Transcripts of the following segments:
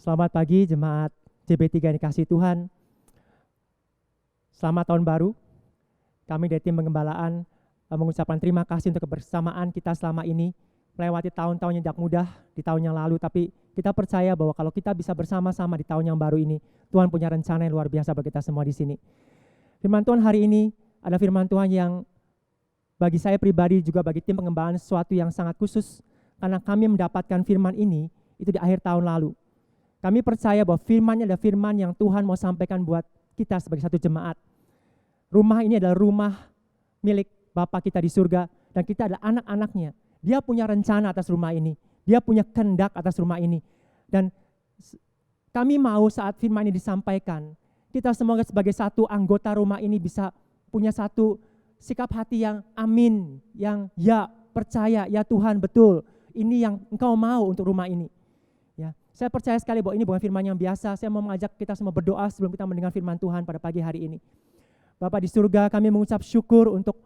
Selamat pagi jemaat JB3 yang dikasihi Tuhan. Selamat tahun baru. Kami dari tim pengembalaan mengucapkan terima kasih untuk kebersamaan kita selama ini, melewati tahun-tahun yang tidak mudah di tahun yang lalu, tapi kita percaya bahwa kalau kita bisa bersama-sama di tahun yang baru ini, Tuhan punya rencana yang luar biasa bagi kita semua di sini. Firman Tuhan hari ini ada firman Tuhan yang bagi saya pribadi juga bagi tim pengembalaan sesuatu yang sangat khusus, karena kami mendapatkan firman ini itu di akhir tahun lalu. Kami percaya bahwa firman-Nya adalah firman yang Tuhan mau sampaikan buat kita sebagai satu jemaat. Rumah ini adalah rumah milik Bapa kita di surga, dan kita adalah anak-anaknya. Dia punya rencana atas rumah ini. Dia punya kehendak atas rumah ini. Dan kami mau saat firman ini disampaikan, kita semoga sebagai satu anggota rumah ini bisa punya satu sikap hati yang amin, yang ya percaya, ya Tuhan betul, ini yang Engkau mau untuk rumah ini. Ya, saya percaya sekali bahwa ini bukan firman yang biasa. Saya mau mengajak kita semua berdoa sebelum kita mendengar firman Tuhan pada pagi hari ini. Bapa di surga, kami mengucap syukur untuk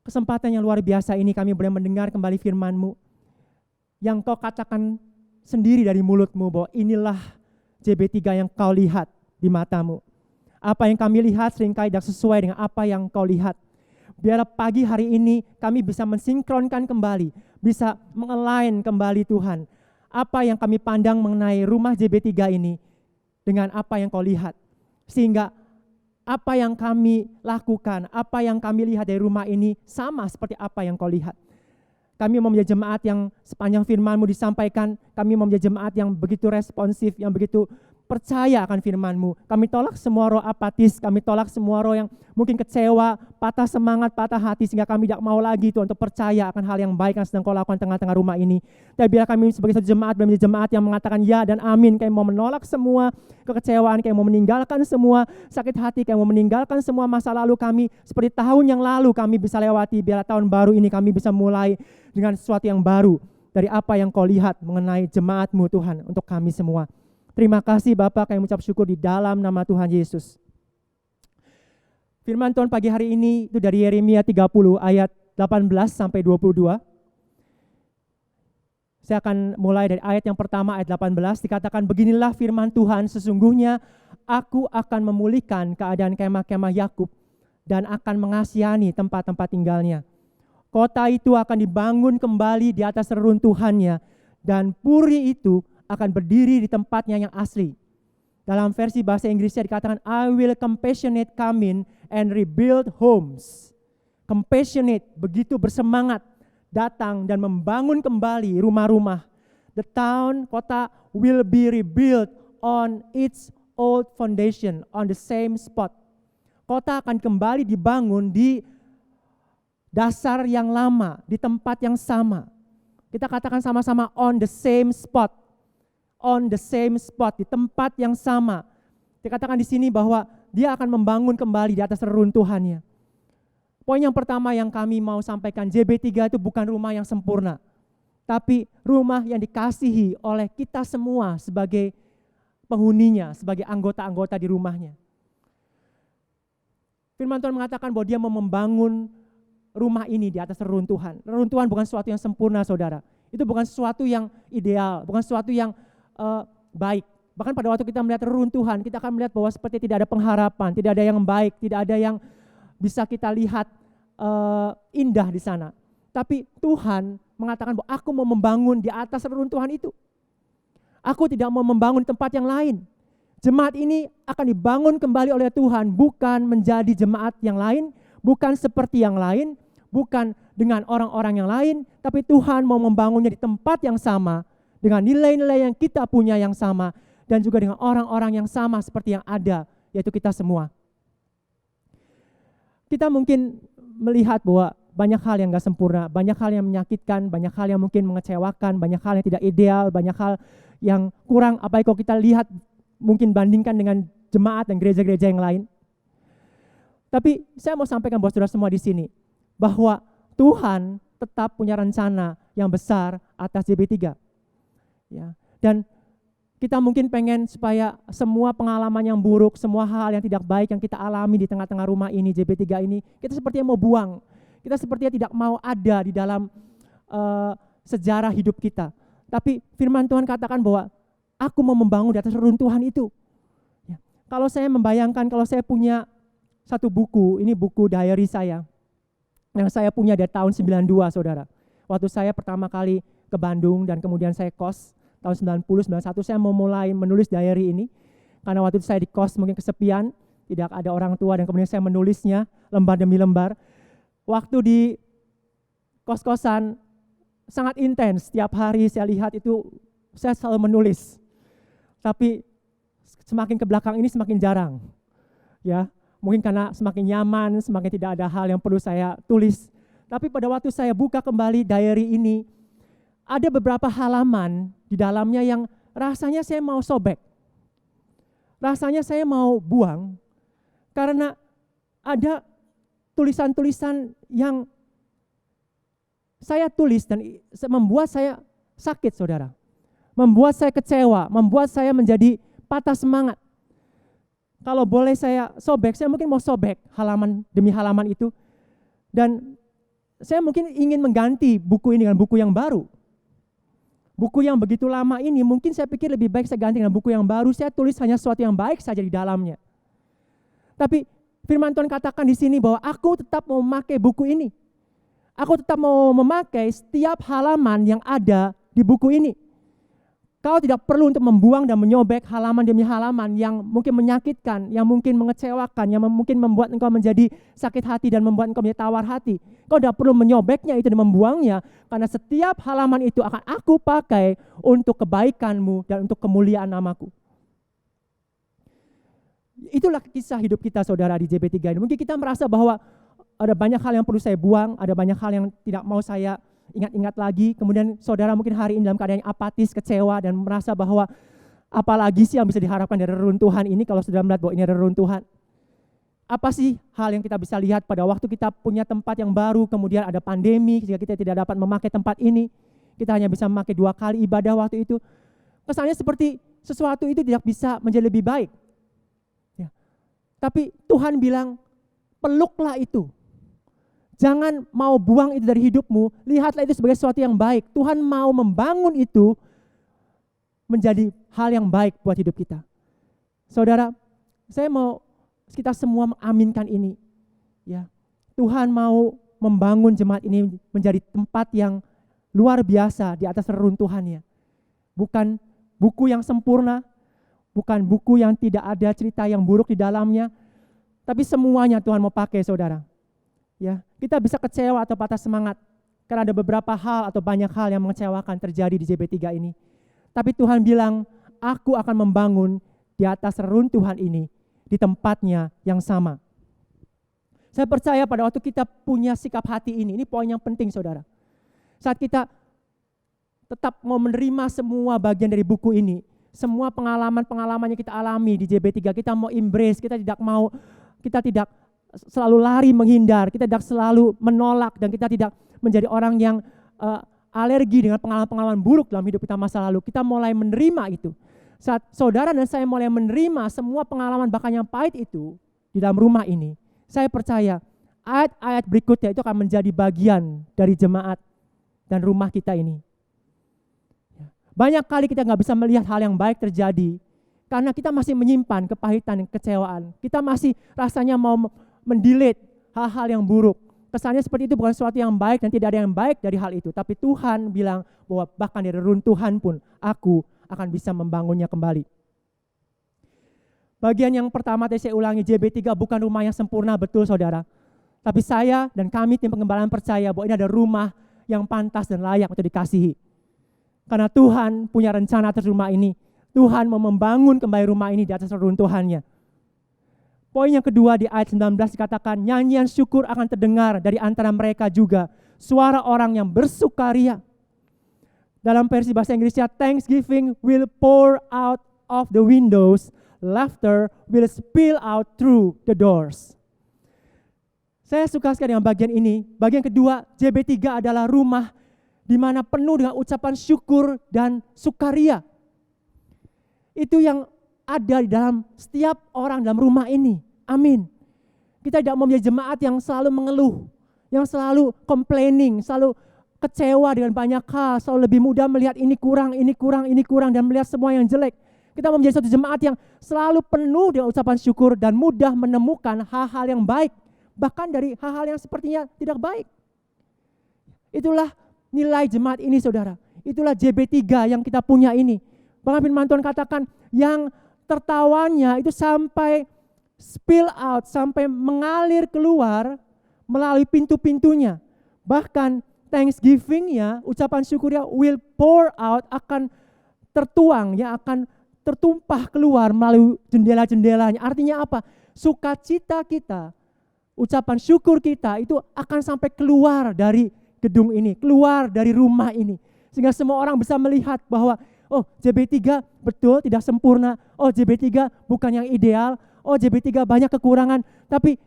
kesempatan yang luar biasa ini. Kami boleh mendengar kembali firman-Mu yang Kau katakan sendiri dari mulut-Mu bahwa inilah JB3 yang Kau lihat di mata-Mu. Apa yang kami lihat seringkali tidak sesuai dengan apa yang Kau lihat. Biar pagi hari ini kami bisa mensinkronkan kembali, bisa mengalign kembali Tuhan, apa yang kami pandang mengenai rumah JB3 ini dengan apa yang Kau lihat. Sehingga apa yang kami lakukan, apa yang kami lihat dari rumah ini sama seperti apa yang Kau lihat. Kami mau menjadi jemaat yang sepanjang firman-Mu disampaikan, kami mau menjadi jemaat yang begitu responsif, yang begitu percaya akan firman-Mu. Kami tolak semua roh apatis, kami tolak semua roh yang mungkin kecewa, patah semangat, patah hati, sehingga kami tidak mau lagi Tuhan untuk percaya akan hal yang baik yang sedang Kau lakukan tengah-tengah rumah ini. Tapi biar kami sebagai satu jemaat menjadi jemaat yang mengatakan ya dan amin. Kami mau menolak semua kekecewaan, kami mau meninggalkan semua sakit hati, kami mau meninggalkan semua masa lalu kami. Seperti tahun yang lalu kami bisa lewati, biar tahun baru ini kami bisa mulai dengan sesuatu yang baru dari apa yang Kau lihat mengenai jemaat-Mu Tuhan untuk kami semua. Terima kasih Bapak, kami mengucap syukur di dalam nama Tuhan Yesus. Firman Tuhan pagi hari ini itu dari Yeremia 30 ayat 18 sampai 22. Saya akan mulai dari ayat yang pertama, ayat 18. Dikatakan, beginilah firman Tuhan, sesungguhnya aku akan memulihkan keadaan kemah-kemah Yakub dan akan mengasihani tempat-tempat tinggalnya. Kota itu akan dibangun kembali di atas reruntuhannya, dan puri itu akan berdiri di tempatnya yang asli. Dalam versi bahasa Inggrisnya dikatakan, I will compassionate come in and rebuild homes. Compassionate, begitu bersemangat datang dan membangun kembali rumah-rumah. The town, kota will be rebuilt on its old foundation, on the same spot. Kota akan kembali dibangun di dasar yang lama, di tempat yang sama. Kita katakan sama-sama on the same spot. On the same spot, di tempat yang sama. Dikatakan di sini bahwa dia akan membangun kembali di atas reruntuhannya. Poin yang pertama yang kami mau sampaikan, JB3 itu bukan rumah yang sempurna, tapi rumah yang dikasihi oleh kita semua sebagai penghuninya, sebagai anggota-anggota di rumahnya. Firman Tuhan mengatakan bahwa dia mau membangun rumah ini di atas reruntuhan. Reruntuhan bukan sesuatu yang sempurna, saudara. Itu bukan sesuatu yang ideal, bukan sesuatu yang baik. Bahkan pada waktu kita melihat reruntuhan, kita akan melihat bahwa seperti tidak ada pengharapan, tidak ada yang baik, tidak ada yang bisa kita lihat indah di sana. Tapi Tuhan mengatakan bahwa aku mau membangun di atas reruntuhan itu. Aku tidak mau membangun tempat yang lain. Jemaat ini akan dibangun kembali oleh Tuhan, bukan menjadi jemaat yang lain, bukan seperti yang lain, bukan dengan orang-orang yang lain, tapi Tuhan mau membangunnya di tempat yang sama, dengan nilai-nilai yang kita punya yang sama, dan juga dengan orang-orang yang sama seperti yang ada, yaitu kita semua. Kita mungkin melihat bahwa banyak hal yang gak sempurna, banyak hal yang menyakitkan, banyak hal yang mungkin mengecewakan, banyak hal yang tidak ideal, banyak hal yang kurang, apa yang kalau kita lihat mungkin bandingkan dengan jemaat dan gereja-gereja yang lain. Tapi saya mau sampaikan buat saudara semua di sini, bahwa Tuhan tetap punya rencana yang besar atas JB3. Ya, dan kita mungkin pengen supaya semua pengalaman yang buruk, semua hal yang tidak baik yang kita alami di tengah-tengah rumah ini, JB3 ini, kita sepertinya mau buang. Kita sepertinya tidak mau ada di dalam sejarah hidup kita. Tapi firman Tuhan katakan bahwa aku mau membangun di atas reruntuhan itu. Ya. Kalau saya membayangkan, kalau saya punya satu buku, ini buku diary saya, yang saya punya dari tahun 92, saudara. Waktu saya pertama kali ke Bandung dan kemudian saya kos, tahun 90, 91, saya mau mulai menulis diary ini. Karena waktu itu saya di kos mungkin kesepian, tidak ada orang tua, dan kemudian saya menulisnya lembar demi lembar. Waktu di kos-kosan sangat intens, setiap hari saya lihat itu, saya selalu menulis. Tapi semakin ke belakang ini semakin jarang. Ya, mungkin karena semakin nyaman, semakin tidak ada hal yang perlu saya tulis. Tapi pada waktu saya buka kembali diary ini, ada beberapa halaman di dalamnya yang rasanya saya mau sobek. Rasanya saya mau buang, karena ada tulisan-tulisan yang saya tulis dan membuat saya sakit, saudara. Membuat saya kecewa, membuat saya menjadi patah semangat. Kalau boleh saya sobek, saya mungkin mau sobek halaman demi halaman itu. Dan saya mungkin ingin mengganti buku ini dengan buku yang baru. Buku yang begitu lama ini mungkin saya pikir lebih baik saya ganti dengan buku yang baru, saya tulis hanya sesuatu yang baik saja di dalamnya. Tapi firman Tuhan katakan di sini bahwa aku tetap mau memakai buku ini. Aku tetap mau memakai setiap halaman yang ada di buku ini. Kau tidak perlu untuk membuang dan menyobek halaman demi halaman yang mungkin menyakitkan, yang mungkin mengecewakan, yang mungkin membuat engkau menjadi sakit hati dan membuat engkau menjadi tawar hati. Kau tidak perlu menyobeknya itu dan membuangnya, karena setiap halaman itu akan aku pakai untuk kebaikanmu dan untuk kemuliaan namaku. Itulah kisah hidup kita, saudara, di JB3 ini. Mungkin kita merasa bahwa ada banyak hal yang perlu saya buang, ada banyak hal yang tidak mau saya ingat-ingat lagi. Kemudian saudara mungkin hari ini dalam keadaan yang apatis, kecewa, dan merasa bahwa apalagi sih yang bisa diharapkan dari reruntuhan ini kalau sudah melihat bahwa ini ada reruntuhan. Apa sih hal yang kita bisa lihat pada waktu kita punya tempat yang baru, kemudian ada pandemi, sehingga kita tidak dapat memakai tempat ini. Kita hanya bisa memakai 2 kali ibadah waktu itu. Kesannya seperti sesuatu itu tidak bisa menjadi lebih baik. Ya. Tapi Tuhan bilang, peluklah itu. Jangan mau buang itu dari hidupmu, lihatlah itu sebagai sesuatu yang baik. Tuhan mau membangun itu menjadi hal yang baik buat hidup kita. Saudara, saya mau kita semua mengaminkan ini. Ya, Tuhan mau membangun jemaat ini menjadi tempat yang luar biasa di atas reruntuhannya. Bukan buku yang sempurna, bukan buku yang tidak ada cerita yang buruk di dalamnya, tapi semuanya Tuhan mau pakai, saudara. Ya, kita bisa kecewa atau patah semangat karena ada beberapa hal atau banyak hal yang mengecewakan terjadi di JB3 ini. Tapi Tuhan bilang, aku akan membangun di atas reruntuhan ini di tempatnya yang sama. Saya percaya pada waktu kita punya sikap hati ini poin yang penting, saudara. Saat kita tetap mau menerima semua bagian dari buku ini, semua pengalaman-pengalaman yang kita alami di JB3, kita mau embrace, kita tidak selalu lari menghindar, kita tidak selalu menolak, dan kita tidak menjadi orang yang alergi dengan pengalaman-pengalaman buruk dalam hidup kita masa lalu. Kita mulai menerima itu. Saat saudara dan saya mulai menerima semua pengalaman bahkan yang pahit itu di dalam rumah ini, saya percaya ayat-ayat berikutnya itu akan menjadi bagian dari jemaat dan rumah kita ini. Banyak kali kita nggak bisa melihat hal yang baik terjadi karena kita masih menyimpan kepahitan dan kecewaan. Kita masih rasanya mau mendelete hal-hal yang buruk. Kesannya seperti itu bukan sesuatu yang baik dan tidak ada yang baik dari hal itu. Tapi Tuhan bilang bahwa bahkan dari reruntuhan pun aku akan bisa membangunnya kembali. Bagian yang pertama tadi saya ulangi, JB3 bukan rumah yang sempurna, betul saudara. Tapi saya dan kami tim pengembalaan percaya bahwa ini ada rumah yang pantas dan layak untuk dikasihi. Karena Tuhan punya rencana atas rumah ini. Tuhan mau membangun kembali rumah ini di atas reruntuhannya. Poin yang kedua di ayat 19 dikatakan, nyanyian syukur akan terdengar dari antara mereka juga, suara orang yang bersukaria. Dalam versi bahasa Inggrisnya, thanksgiving will pour out of the windows, laughter will spill out through the doors. Saya suka sekali dengan bagian ini. Bagian kedua, JB3 adalah rumah di mana penuh dengan ucapan syukur dan sukaria. Itu yang ada di dalam setiap orang dalam rumah ini. Amin. Kita tidak mau menjadi jemaat yang selalu mengeluh, yang selalu complaining, selalu kecewa dengan banyak hal, selalu lebih mudah melihat ini kurang, dan melihat semua yang jelek. Kita mau menjadi satu jemaat yang selalu penuh dengan ucapan syukur dan mudah menemukan hal-hal yang baik, bahkan dari hal-hal yang sepertinya tidak baik. Itulah nilai jemaat ini, saudara. Itulah JB3 yang kita punya ini. Bahkan firman Tuhan katakan yang tertawanya itu sampai spill out, sampai mengalir keluar melalui pintu-pintunya. Bahkan thanksgiving-nya, ucapan syukurnya will pour out, akan tertuang, ya, akan tertumpah keluar melalui jendela-jendelanya. Artinya apa? Sukacita kita, ucapan syukur kita itu akan sampai keluar dari gedung ini, keluar dari rumah ini. Sehingga semua orang bisa melihat bahwa oh, JB3 betul tidak sempurna, oh JB3 bukan yang ideal, oh JB3 banyak kekurangan, tapi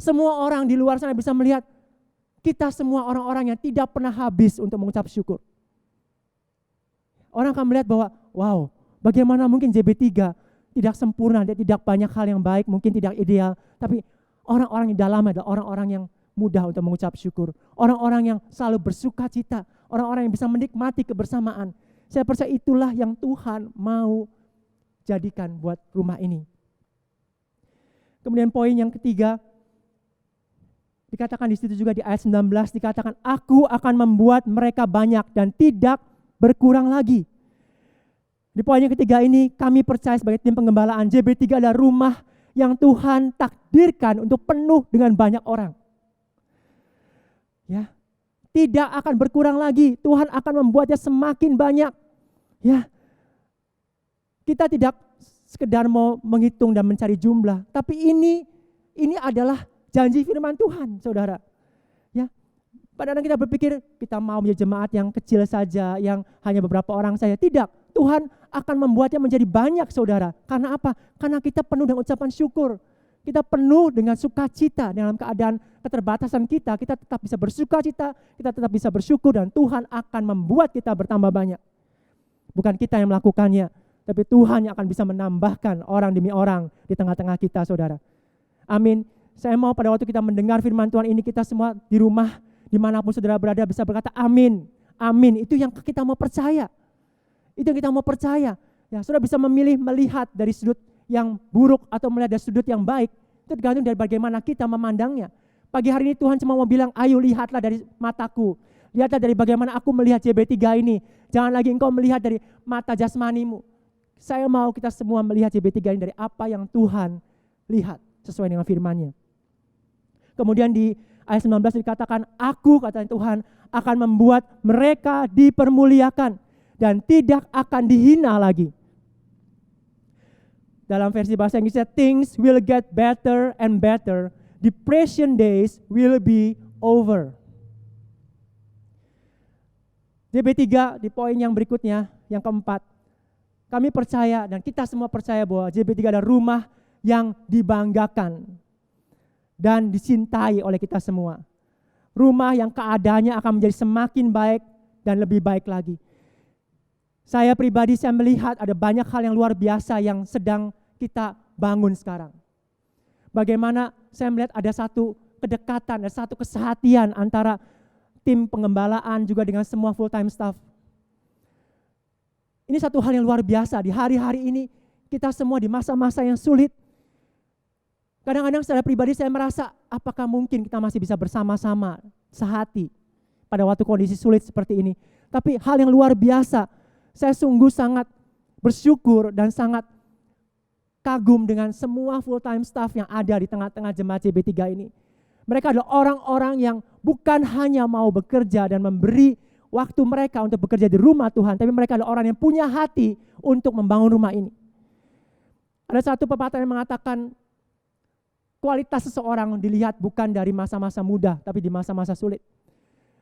semua orang di luar sana bisa melihat kita semua orang-orang yang tidak pernah habis untuk mengucap syukur. Orang akan melihat bahwa wow, bagaimana mungkin JB3 tidak sempurna, dia tidak banyak hal yang baik, mungkin tidak ideal, tapi orang-orang di dalamnya adalah orang-orang yang mudah untuk mengucap syukur, orang-orang yang selalu bersuka cita, orang-orang yang bisa menikmati kebersamaan. Saya percaya itulah yang Tuhan mau jadikan buat rumah ini. Kemudian poin yang ketiga, dikatakan di situ juga di ayat 19, dikatakan aku akan membuat mereka banyak dan tidak berkurang lagi. Di poin yang ketiga ini kami percaya sebagai tim pengembalaan JB3 adalah rumah yang Tuhan takdirkan untuk penuh dengan banyak orang. Ya, tidak akan berkurang lagi. Tuhan akan membuatnya semakin banyak. Ya, kita tidak sekedar mau menghitung dan mencari jumlah, tapi ini adalah janji firman Tuhan, saudara. Ya, padahal kita berpikir kita mau menjadi jemaat yang kecil saja, yang hanya beberapa orang saja. Tidak, Tuhan akan membuatnya menjadi banyak, saudara. Karena apa? Karena kita penuh dengan ucapan syukur. Kita penuh dengan sukacita dalam keadaan keterbatasan kita tetap bisa bersukacita, kita tetap bisa bersyukur, dan Tuhan akan membuat kita bertambah banyak. Bukan kita yang melakukannya, tapi Tuhan yang akan bisa menambahkan orang demi orang di tengah-tengah kita, saudara. Amin. Saya mau pada waktu kita mendengar firman Tuhan ini, kita semua di rumah, dimanapun saudara berada, bisa berkata amin. Amin, itu yang kita mau percaya. Itu yang kita mau percaya. Ya, saudara bisa memilih melihat dari sudut yang buruk atau melihat dari sudut yang baik. Itu tergantung dari bagaimana kita memandangnya. Pagi hari ini Tuhan cuma mau bilang, ayo lihatlah dari mataku. Lihatlah dari bagaimana aku melihat JB3 ini. Jangan lagi engkau melihat dari mata jasmanimu. Saya mau kita semua melihat JB3 ini dari apa yang Tuhan lihat sesuai dengan firman-Nya. Kemudian di ayat 19 dikatakan, aku, kata Tuhan, akan membuat mereka dipermuliakan dan tidak akan dihina lagi. Dalam versi bahasa Inggrisnya, things will get better and better. Depression days will be over. JB3 di poin yang berikutnya, yang keempat. Kami percaya dan kita semua percaya bahwa JB3 adalah rumah yang dibanggakan dan dicintai oleh kita semua. Rumah yang keadaannya akan menjadi semakin baik dan lebih baik lagi. Saya pribadi, saya melihat ada banyak hal yang luar biasa yang sedang kita bangun sekarang. Bagaimana saya melihat ada satu kedekatan, ada satu kesehatian antara tim pengembalaan juga dengan semua full time staff. Ini satu hal yang luar biasa. Di hari-hari ini kita semua di masa-masa yang sulit. Kadang-kadang secara pribadi saya merasa apakah mungkin kita masih bisa bersama-sama sehati pada waktu kondisi sulit seperti ini. Tapi hal yang luar biasa, saya sungguh sangat bersyukur dan sangat kagum dengan semua full time staff yang ada di tengah-tengah jemaat JB3 ini. Mereka adalah orang-orang yang bukan hanya mau bekerja dan memberi waktu mereka untuk bekerja di rumah Tuhan, tapi mereka adalah orang yang punya hati untuk membangun rumah ini. Ada satu pepatah yang mengatakan kualitas seseorang dilihat bukan dari masa-masa muda, tapi di masa-masa sulit.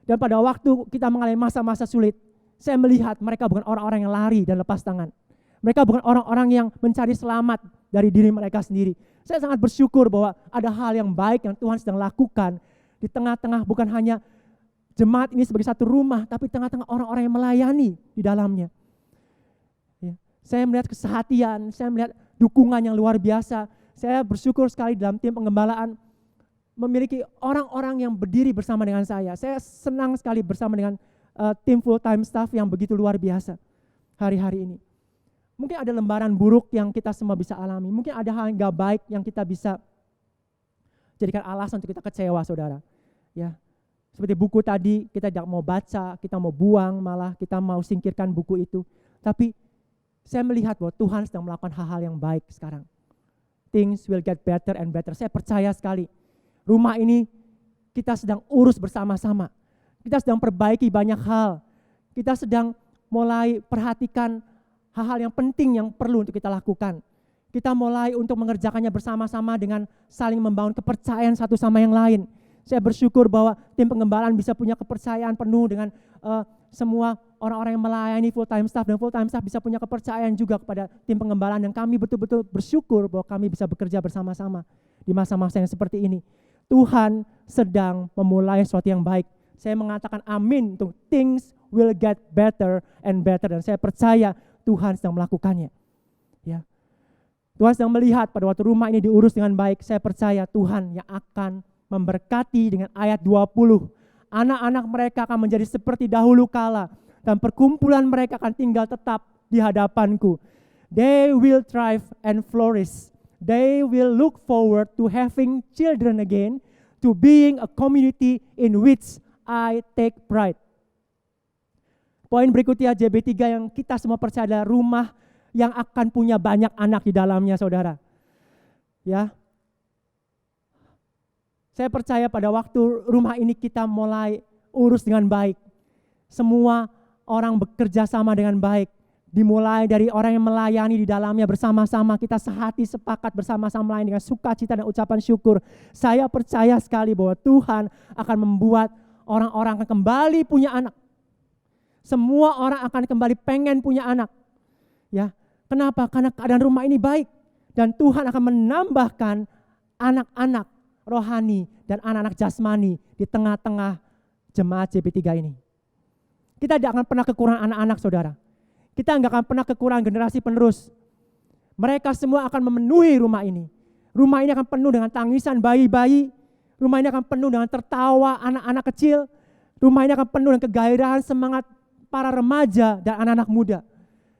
Dan pada waktu kita mengalami masa-masa sulit, saya melihat mereka bukan orang-orang yang lari dan lepas tangan. Mereka bukan orang-orang yang mencari selamat dari diri mereka sendiri. Saya sangat bersyukur bahwa ada hal yang baik yang Tuhan sedang lakukan di tengah-tengah, bukan hanya jemaat ini sebagai satu rumah, tapi tengah-tengah orang-orang yang melayani di dalamnya. Ya. Saya melihat kesehatian, saya melihat dukungan yang luar biasa. Saya bersyukur sekali dalam tim pengembalaan memiliki orang-orang yang berdiri bersama dengan saya. Saya senang sekali bersama dengan tim full time staff yang begitu luar biasa hari-hari ini. Mungkin ada lembaran buruk yang kita semua bisa alami. Mungkin ada hal yang gak baik yang kita bisa jadikan alasan untuk kita kecewa, saudara. Ya, seperti buku tadi, kita tidak mau baca, kita mau buang, malah kita mau singkirkan buku itu. Tapi saya melihat bahwa Tuhan sedang melakukan hal-hal yang baik sekarang. Things will get better and better. Saya percaya sekali. Rumah ini kita sedang urus bersama-sama. Kita sedang perbaiki banyak hal. Kita sedang mulai perhatikan hal-hal yang penting yang perlu untuk kita lakukan. Kita mulai untuk mengerjakannya bersama-sama dengan saling membangun kepercayaan satu sama yang lain. Saya bersyukur bahwa tim pengembalaan bisa punya kepercayaan penuh dengan semua orang-orang yang melayani full time staff, dan full time staff bisa punya kepercayaan juga kepada tim pengembalaan, dan kami betul-betul bersyukur bahwa kami bisa bekerja bersama-sama di masa-masa yang seperti ini. Tuhan sedang memulai sesuatu yang baik. Saya mengatakan amin untuk things will get better and better, dan saya percaya Tuhan sedang melakukannya. Ya. Tuhan sedang melihat pada waktu rumah ini diurus dengan baik. Saya percaya Tuhan yang akan memberkati dengan ayat 20. Anak-anak mereka akan menjadi seperti dahulu kala, dan perkumpulan mereka akan tinggal tetap di hadapanku. They will thrive and flourish. They will look forward to having children again, to being a community in which I take pride. Poin berikutnya JB3 yang kita semua percaya adalah rumah yang akan punya banyak anak di dalamnya, saudara. Ya. Saya percaya pada waktu rumah ini kita mulai urus dengan baik. Semua orang bekerja sama dengan baik. Dimulai dari orang yang melayani di dalamnya bersama-sama. Kita sehati sepakat bersama-sama melayani dengan sukacita dan ucapan syukur. Saya percaya sekali bahwa Tuhan akan membuat orang-orang akan kembali punya anak. Semua orang akan kembali pengen punya anak. Ya, kenapa? Karena keadaan rumah ini baik. Dan Tuhan akan menambahkan anak-anak rohani dan anak-anak jasmani di tengah-tengah jemaat JB3 ini. Kita tidak akan pernah kekurangan anak-anak, saudara. Kita tidak akan pernah kekurangan generasi penerus. Mereka semua akan memenuhi rumah ini. Rumah ini akan penuh dengan tangisan bayi-bayi. Rumah ini akan penuh dengan tertawa anak-anak kecil. Rumah ini akan penuh dengan kegairahan semangat para remaja dan anak-anak muda.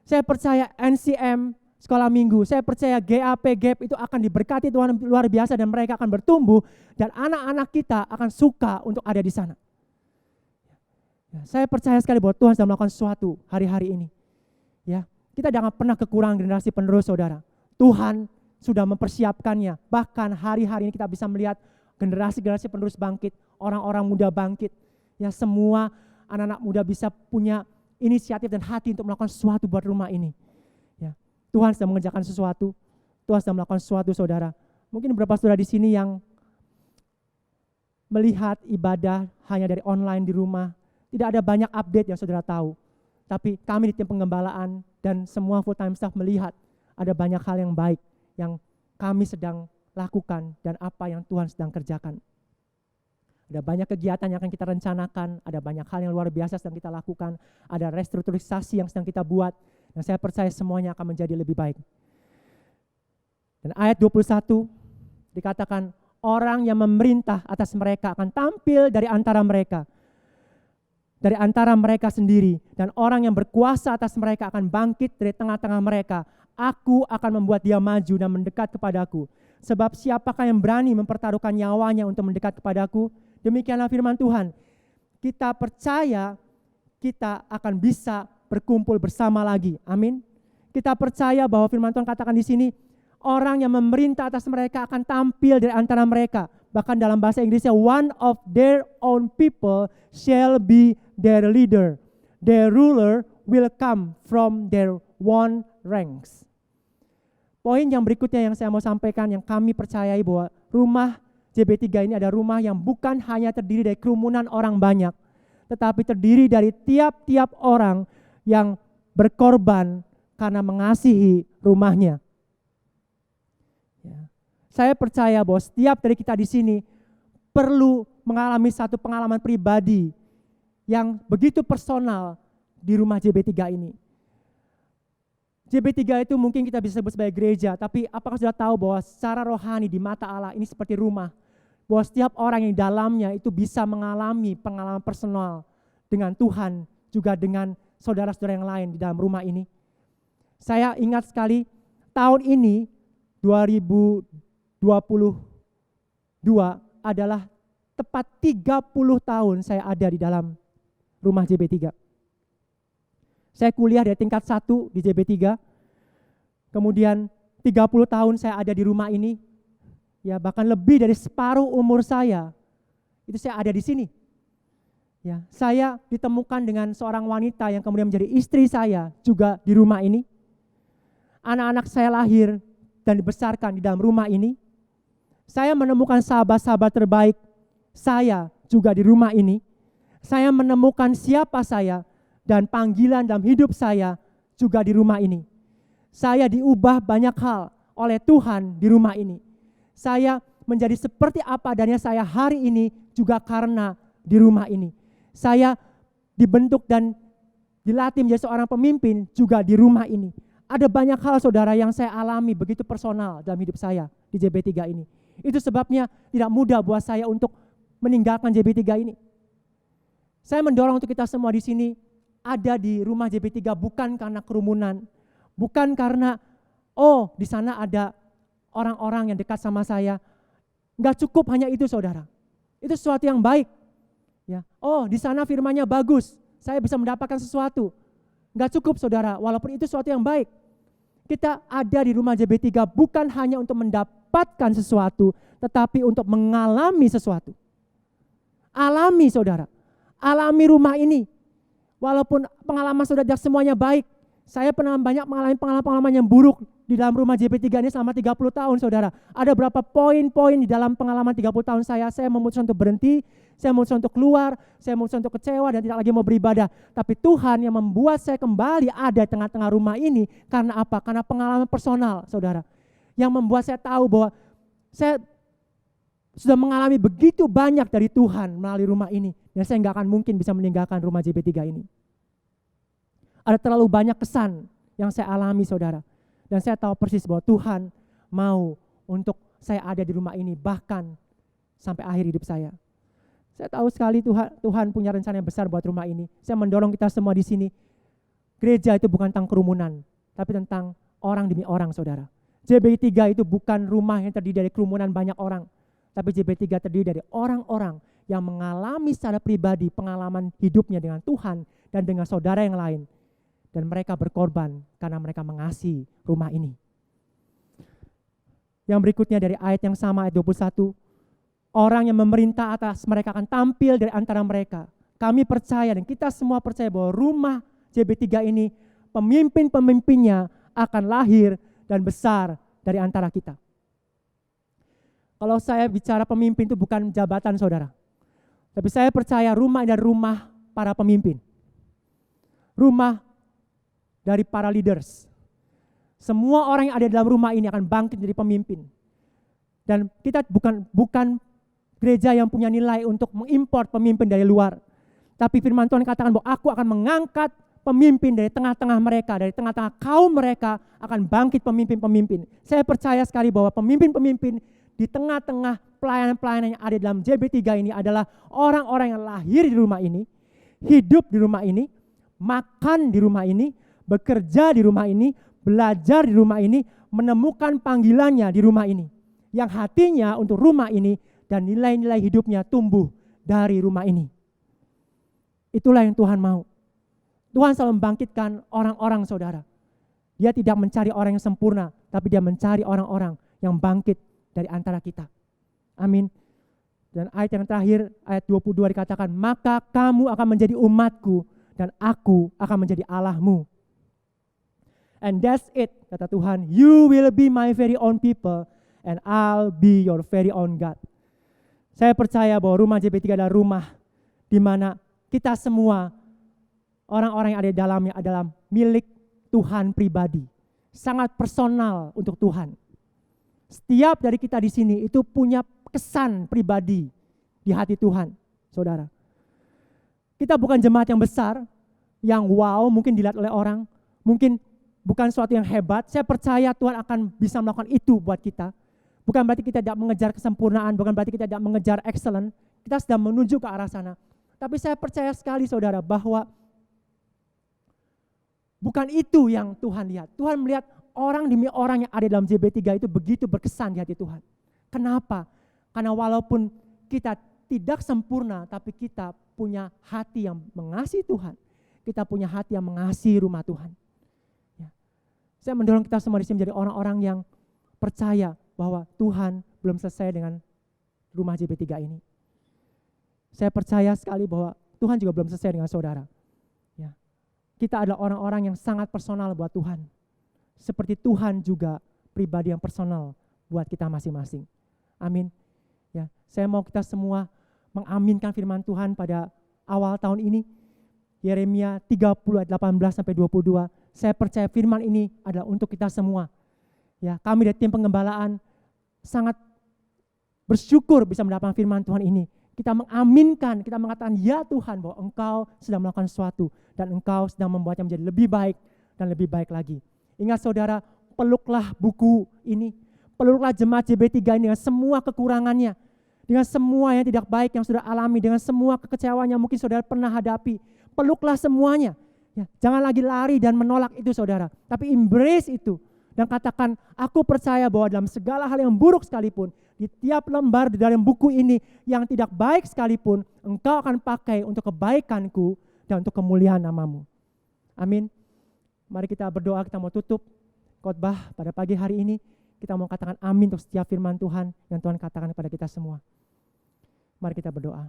Saya percaya NCM sekolah minggu, saya percaya GAP itu akan diberkati Tuhan luar biasa, dan mereka akan bertumbuh, dan anak-anak kita akan suka untuk ada di sana. Ya, saya percaya sekali bahwa Tuhan sedang melakukan sesuatu hari-hari ini. Ya, kita jangan pernah kekurangan generasi penerus, saudara. Tuhan sudah mempersiapkannya. Bahkan hari-hari ini kita bisa melihat generasi-generasi penerus bangkit, orang-orang muda bangkit. Ya, semua anak-anak muda bisa punya inisiatif dan hati untuk melakukan sesuatu buat rumah ini. Ya. Tuhan sedang mengerjakan sesuatu. Tuhan sedang melakukan sesuatu, saudara. Mungkin beberapa saudara di sini yang melihat ibadah hanya dari online di rumah. Tidak ada banyak update yang saudara tahu. Tapi kami di tim penggembalaan dan semua full time staff melihat ada banyak hal yang baik yang kami sedang lakukan dan apa yang Tuhan sedang kerjakan. Ada banyak kegiatan yang akan kita rencanakan, ada banyak hal yang luar biasa sedang kita lakukan, ada restrukturisasi yang sedang kita buat, dan saya percaya semuanya akan menjadi lebih baik. Dan ayat 21 dikatakan, orang yang memerintah atas mereka akan tampil dari antara mereka sendiri, dan orang yang berkuasa atas mereka akan bangkit dari tengah-tengah mereka. Aku akan membuat dia maju dan mendekat kepadaku. Sebab siapakah yang berani mempertaruhkan nyawanya untuk mendekat kepadaku? Demikianlah firman Tuhan. Kita percaya kita akan bisa berkumpul bersama lagi. Amin. Kita percaya bahwa firman Tuhan katakan di sini, orang yang memerintah atas mereka akan tampil dari antara mereka. Bahkan dalam bahasa Inggrisnya, one of their own people shall be their leader. Their ruler will come from their own ranks. Poin yang berikutnya yang saya mau sampaikan, yang kami percayai bahwa rumah JB3 ini ada rumah yang bukan hanya terdiri dari kerumunan orang banyak, tetapi terdiri dari tiap-tiap orang yang berkorban karena mengasihi rumahnya. Ya. Saya percaya bahwa setiap dari kita di sini perlu mengalami satu pengalaman pribadi yang begitu personal di rumah JB3 ini. JB3 itu mungkin kita bisa sebut sebagai gereja, tapi apakah sudah tahu bahwa secara rohani di mata Allah ini seperti rumah? Bahwa setiap orang yang di dalamnya itu bisa mengalami pengalaman personal dengan Tuhan, juga dengan saudara-saudara yang lain di dalam rumah ini. Saya ingat sekali tahun ini 2022 adalah tepat 30 tahun saya ada di dalam rumah JB3. Saya kuliah dari tingkat 1 di JB3. Kemudian 30 tahun saya ada di rumah ini. Ya, bahkan lebih dari separuh umur saya itu saya ada di sini. Ya, saya ditemukan dengan seorang wanita yang kemudian menjadi istri saya juga di rumah ini. Anak-anak saya lahir dan dibesarkan di dalam rumah ini. Saya menemukan sahabat-sahabat terbaik saya juga di rumah ini. Saya menemukan siapa saya dan panggilan dalam hidup saya juga di rumah ini. Saya diubah banyak hal oleh Tuhan di rumah ini. Saya menjadi seperti apa adanya saya hari ini juga karena di rumah ini. Saya dibentuk dan dilatih menjadi seorang pemimpin juga di rumah ini. Ada banyak hal saudara yang saya alami begitu personal dalam hidup saya di JB3 ini. Itu sebabnya tidak mudah buat saya untuk meninggalkan JB3 ini. Saya mendorong untuk kita semua di sini ada di rumah JB3 bukan karena kerumunan, bukan karena di sana ada orang-orang yang dekat sama saya. Enggak cukup hanya itu saudara. Itu sesuatu yang baik. Ya. Di sana firman-Nya bagus, saya bisa mendapatkan sesuatu. Enggak cukup saudara, walaupun itu sesuatu yang baik. Kita ada di rumah JB3 bukan hanya untuk mendapatkan sesuatu, tetapi untuk mengalami sesuatu. Alami saudara, alami rumah ini. Walaupun pengalaman saudara semuanya baik, saya pernah banyak mengalami pengalaman-pengalaman yang buruk di dalam rumah JB3 ini selama 30 tahun saudara. Ada berapa poin-poin di dalam pengalaman 30 tahun saya memutuskan untuk berhenti, saya memutuskan untuk keluar, saya memutuskan untuk kecewa dan tidak lagi mau beribadah. Tapi Tuhan yang membuat saya kembali ada di tengah-tengah rumah ini, karena apa? Karena pengalaman personal saudara. Yang membuat saya tahu bahwa saya sudah mengalami begitu banyak dari Tuhan melalui rumah ini. Dan saya nggak akan mungkin bisa meninggalkan rumah JB3 ini. Ada terlalu banyak kesan yang saya alami saudara. Dan saya tahu persis bahwa Tuhan mau untuk saya ada di rumah ini bahkan sampai akhir hidup saya. Saya tahu sekali Tuhan punya rencana yang besar buat rumah ini. Saya mendorong kita semua di sini. Gereja itu bukan tentang kerumunan, tapi tentang orang demi orang saudara. JB3 itu bukan rumah yang terdiri dari kerumunan banyak orang, tapi JB3 terdiri dari orang-orang yang mengalami secara pribadi pengalaman hidupnya dengan Tuhan dan dengan saudara yang lain. Dan mereka berkorban karena mereka mengasihi rumah ini. Yang berikutnya dari ayat yang sama, ayat 21. Orang yang memerintah atas mereka akan tampil dari antara mereka. Kami percaya dan kita semua percaya bahwa rumah JB3 ini pemimpin-pemimpinnya akan lahir dan besar dari antara kita. Kalau saya bicara pemimpin itu bukan jabatan saudara. Tapi saya percaya rumah dan rumah para pemimpin. Rumah dari para leaders. Semua orang yang ada dalam rumah ini akan bangkit jadi pemimpin. Dan kita bukan gereja yang punya nilai untuk mengimpor pemimpin dari luar. Tapi firman Tuhan katakan bahwa aku akan mengangkat pemimpin dari tengah-tengah mereka, dari tengah-tengah kaum mereka akan bangkit pemimpin-pemimpin. Saya percaya sekali bahwa pemimpin-pemimpin di tengah-tengah pelayanan-pelayanan yang ada dalam JB3 ini adalah orang-orang yang lahir di rumah ini, hidup di rumah ini, makan di rumah ini, bekerja di rumah ini, belajar di rumah ini, menemukan panggilannya di rumah ini. Yang hatinya untuk rumah ini dan nilai-nilai hidupnya tumbuh dari rumah ini. Itulah yang Tuhan mau. Tuhan selalu membangkitkan orang-orang saudara. Dia tidak mencari orang yang sempurna, tapi dia mencari orang-orang yang bangkit dari antara kita. Amin. Dan ayat yang terakhir, ayat 22 dikatakan, maka kamu akan menjadi umatku dan aku akan menjadi Allahmu. And that's it, kata Tuhan. You will be my very own people and I'll be your very own God. Saya percaya bahwa rumah JB3 adalah rumah di mana kita semua orang-orang yang ada di dalamnya adalah milik Tuhan pribadi. Sangat personal untuk Tuhan. Setiap dari kita di sini itu punya kesan pribadi di hati Tuhan, saudara. Kita bukan jemaat yang besar, yang wow mungkin dilihat oleh orang, mungkin bukan sesuatu yang hebat. Saya percaya Tuhan akan bisa melakukan itu buat kita. Bukan berarti kita tidak mengejar kesempurnaan, bukan berarti kita tidak mengejar excellent. Kita sedang menuju ke arah sana. Tapi saya percaya sekali saudara bahwa bukan itu yang Tuhan lihat. Tuhan melihat orang demi orang yang ada dalam JB3 itu begitu berkesan di hati Tuhan. Kenapa? Karena walaupun kita tidak sempurna, tapi kita punya hati yang mengasihi Tuhan. Kita punya hati yang mengasihi rumah Tuhan. Ya. Saya mendorong kita semua di sini menjadi orang-orang yang percaya bahwa Tuhan belum selesai dengan rumah JB3 ini. Saya percaya sekali bahwa Tuhan juga belum selesai dengan saudara. Ya. Kita adalah orang-orang yang sangat personal buat Tuhan. Seperti Tuhan juga pribadi yang personal buat kita masing-masing. Amin. Ya, saya mau kita semua mengaminkan firman Tuhan pada awal tahun ini. Yeremia 30 ayat 18 sampai 22. Saya percaya firman ini adalah untuk kita semua. Ya, kami dari tim pengembalaan sangat bersyukur bisa mendapatkan firman Tuhan ini. Kita mengaminkan, kita mengatakan ya Tuhan bahwa Engkau sedang melakukan sesuatu dan Engkau sedang membuatnya menjadi lebih baik dan lebih baik lagi. Ingat saudara, peluklah buku ini, peluklah jemaat JB3 ini dengan semua kekurangannya, dengan semua yang tidak baik yang sudah alami, dengan semua kekecewaan yang mungkin saudara pernah hadapi. Peluklah semuanya. Ya, jangan lagi lari dan menolak itu saudara, tapi embrace itu. Dan katakan, aku percaya bahwa dalam segala hal yang buruk sekalipun, di tiap lembar di dalam buku ini yang tidak baik sekalipun, Engkau akan pakai untuk kebaikanku dan untuk kemuliaan namamu. Amin. Mari kita berdoa, kita mau tutup khotbah pada pagi hari ini. Kita mau katakan amin untuk setiap firman Tuhan yang Tuhan katakan kepada kita semua. Mari kita berdoa.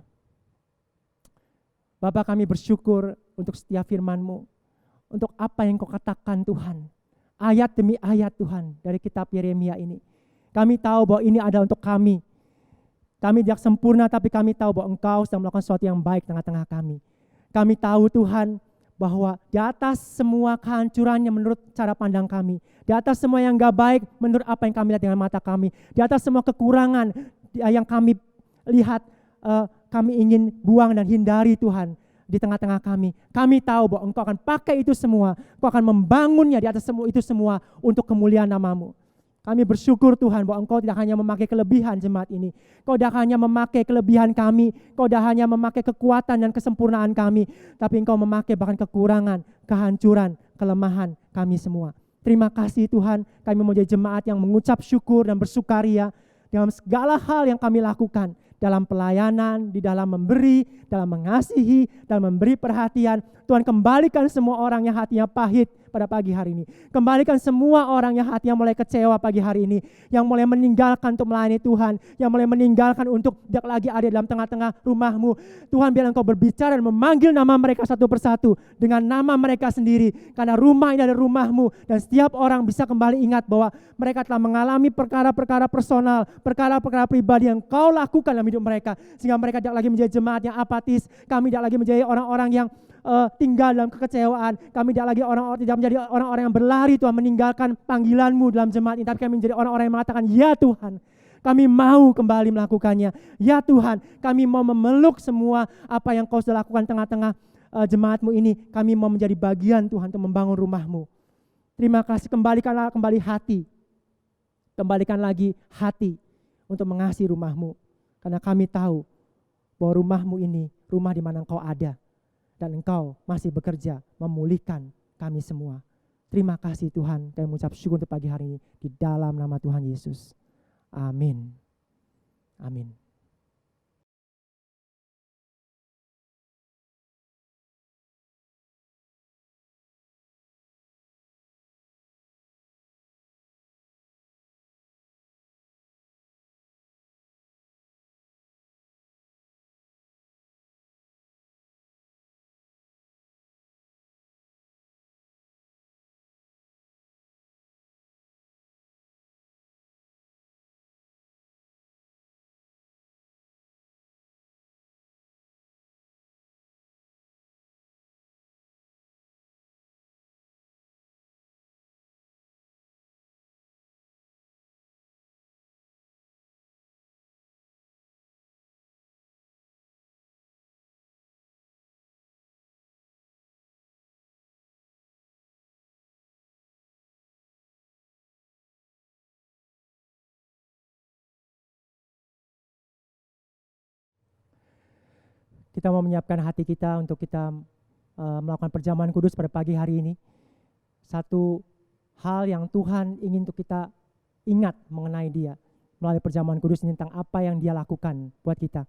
Bapa, kami bersyukur untuk setiap firman-Mu, untuk apa yang Kau katakan Tuhan. Ayat demi ayat Tuhan dari kitab Yeremia ini. Kami tahu bahwa ini adalah untuk kami. Kami tidak sempurna, tapi kami tahu bahwa Engkau sedang melakukan sesuatu yang baik tengah-tengah kami. Kami tahu Tuhan bahwa di atas semua kehancurannya menurut cara pandang kami, di atas semua yang gak baik menurut apa yang kami lihat dengan mata kami, di atas semua kekurangan yang kami lihat, kami ingin buang dan hindari Tuhan di tengah-tengah kami. Kami tahu bahwa Engkau akan pakai itu semua, Engkau akan membangunnya di atas semua itu semua untuk kemuliaan namamu. Kami bersyukur Tuhan bahwa Engkau tidak hanya memakai kelebihan jemaat ini, Engkau tidak hanya memakai kelebihan kami, Engkau tidak hanya memakai kekuatan dan kesempurnaan kami, tapi Engkau memakai bahkan kekurangan, kehancuran, kelemahan kami semua. Terima kasih Tuhan, kami menjadi jemaat yang mengucap syukur dan bersukaria dalam segala hal yang kami lakukan, dalam pelayanan, di dalam memberi, dalam mengasihi, dalam memberi perhatian. Tuhan, kembalikan semua orang yang hatinya pahit pada pagi hari ini. Kembalikan semua orang yang hatinya mulai kecewa pagi hari ini, yang mulai meninggalkan untuk melayani Tuhan, yang mulai meninggalkan untuk tidak lagi ada dalam tengah-tengah rumah-Mu. Tuhan, biar Engkau berbicara dan memanggil nama mereka satu persatu dengan nama mereka sendiri, karena rumah ini adalah rumah-Mu, dan setiap orang bisa kembali ingat bahwa mereka telah mengalami perkara-perkara personal, perkara-perkara pribadi yang Kau lakukan dalam hidup mereka, sehingga mereka tidak lagi menjadi jemaat yang apatis. Kami tidak lagi menjadi orang-orang yang tinggal dalam kekecewaan. Kami tidak lagi tidak menjadi orang-orang yang berlari Tuhan meninggalkan panggilan-Mu dalam jemaat ini, tapi kami menjadi orang-orang yang mengatakan, ya Tuhan, kami mau kembali melakukannya. Ya Tuhan, kami mau memeluk semua apa yang Kau sudah lakukan tengah-tengah jemaat-Mu ini. Kami mau menjadi bagian Tuhan untuk membangun rumah-Mu. Terima kasih, kembalikanlah kembali hati. Kembalikan lagi hati untuk mengasihi rumah-Mu. Karena kami tahu bahwa rumah-Mu ini rumah di mana Engkau ada. Dan Engkau masih bekerja memulihkan kami semua. Terima kasih Tuhan, kami mengucap syukur untuk pagi hari ini di dalam nama Tuhan Yesus. Amin. Amin. Kita mau menyiapkan hati kita untuk kita melakukan perjamuan kudus pada pagi hari ini. Satu hal yang Tuhan ingin untuk kita ingat mengenai Dia melalui perjamuan kudus ini, tentang apa yang Dia lakukan buat kita.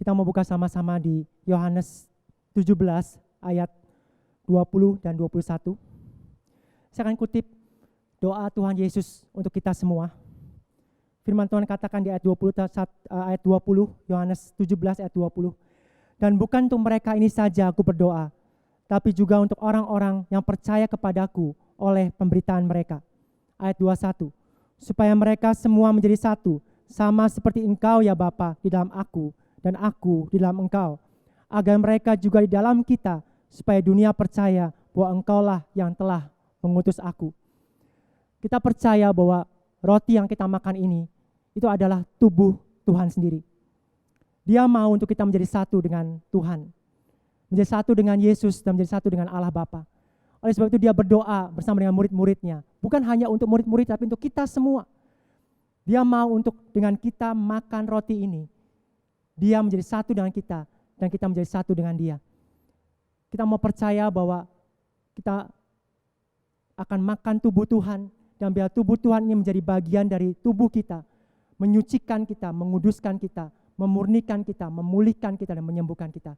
Kita mau buka sama-sama di Yohanes 17 ayat 20 dan 21. Saya akan kutip doa Tuhan Yesus untuk kita semua. Firman Tuhan katakan di ayat 20, Yohanes 17 ayat 20. Dan bukan untuk mereka ini saja aku berdoa, tapi juga untuk orang-orang yang percaya kepadaku oleh pemberitaan mereka. Ayat 21. Supaya mereka semua menjadi satu, sama seperti Engkau ya Bapa di dalam aku, dan aku di dalam Engkau. Agar mereka juga di dalam kita, supaya dunia percaya bahwa Engkaulah yang telah mengutus aku. Kita percaya bahwa roti yang kita makan ini, itu adalah tubuh Tuhan sendiri. Dia mau untuk kita menjadi satu dengan Tuhan, menjadi satu dengan Yesus, dan menjadi satu dengan Allah Bapa. Oleh sebab itu dia berdoa bersama dengan murid-muridnya. Bukan hanya untuk murid-murid, tapi untuk kita semua. Dia mau untuk dengan kita makan roti ini, dia menjadi satu dengan kita, dan kita menjadi satu dengan dia. Kita mau percaya bahwa kita akan makan tubuh Tuhan, dan biar tubuh Tuhan ini menjadi bagian dari tubuh kita, menyucikan kita, menguduskan kita, memurnikan kita, memulihkan kita, dan menyembuhkan kita.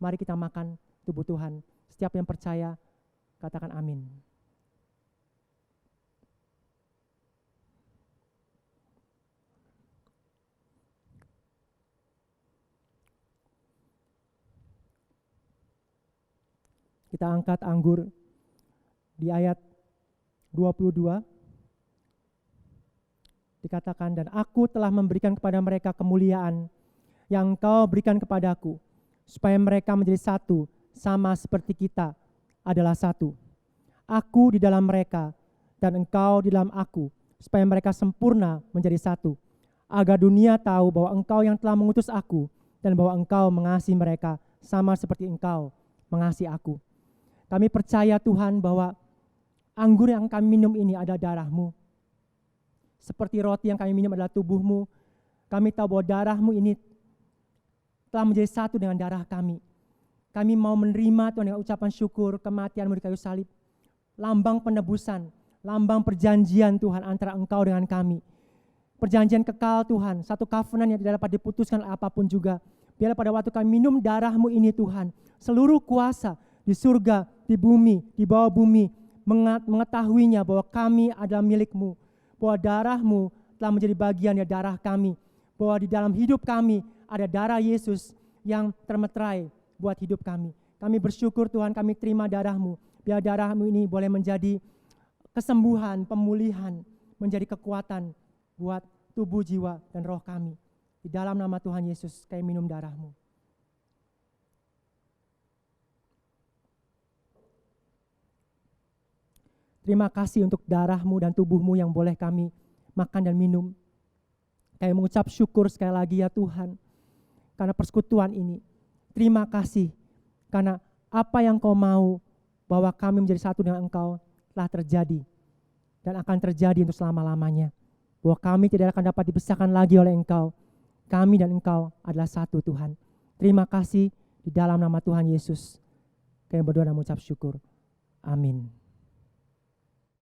Mari kita makan tubuh Tuhan. Setiap yang percaya, katakan amin. Kita angkat anggur di ayat 22. Dikatakan, dan aku telah memberikan kepada mereka kemuliaan yang Engkau berikan kepadaku, supaya mereka menjadi satu, sama seperti kita adalah satu. Aku di dalam mereka, dan Engkau di dalam aku, supaya mereka sempurna menjadi satu, agar dunia tahu bahwa Engkau yang telah mengutus aku, dan bahwa Engkau mengasihi mereka, sama seperti Engkau mengasihi aku. Kami percaya Tuhan bahwa anggur yang kami minum ini adalah darah-Mu. Seperti roti yang kami minum adalah tubuh-Mu. Kami tahu bahwa darah-Mu ini telah menjadi satu dengan darah kami. Kami mau menerima Tuhan dengan ucapan syukur kematian-Mu di kayu salib. Lambang penebusan, lambang perjanjian Tuhan antara Engkau dengan kami. Perjanjian kekal Tuhan, satu covenant yang tidak dapat diputuskan oleh apapun juga. Biarlah pada waktu kami minum darah-Mu ini Tuhan, seluruh kuasa di surga, di bumi, di bawah bumi, mengetahuinya bahwa kami adalah milik-Mu. Bahwa darah-Mu telah menjadi bagian dari darah kami. Bahwa di dalam hidup kami ada darah Yesus yang termeterai buat hidup kami. Kami bersyukur Tuhan, kami terima darah-Mu. Biar darah-Mu ini boleh menjadi kesembuhan, pemulihan, menjadi kekuatan buat tubuh, jiwa, dan roh kami. Di dalam nama Tuhan Yesus, kami minum darah-Mu. Terima kasih untuk darah-Mu dan tubuh-Mu yang boleh kami makan dan minum. Kami mengucap syukur sekali lagi ya Tuhan, karena persekutuan ini. Terima kasih, karena apa yang Kau mau bahwa kami menjadi satu dengan Engkau telah terjadi. Dan akan terjadi untuk selama-lamanya. Bahwa kami tidak akan dapat dipisahkan lagi oleh Engkau. Kami dan Engkau adalah satu Tuhan. Terima kasih di dalam nama Tuhan Yesus. Kami berdoa dan mengucap syukur. Amin.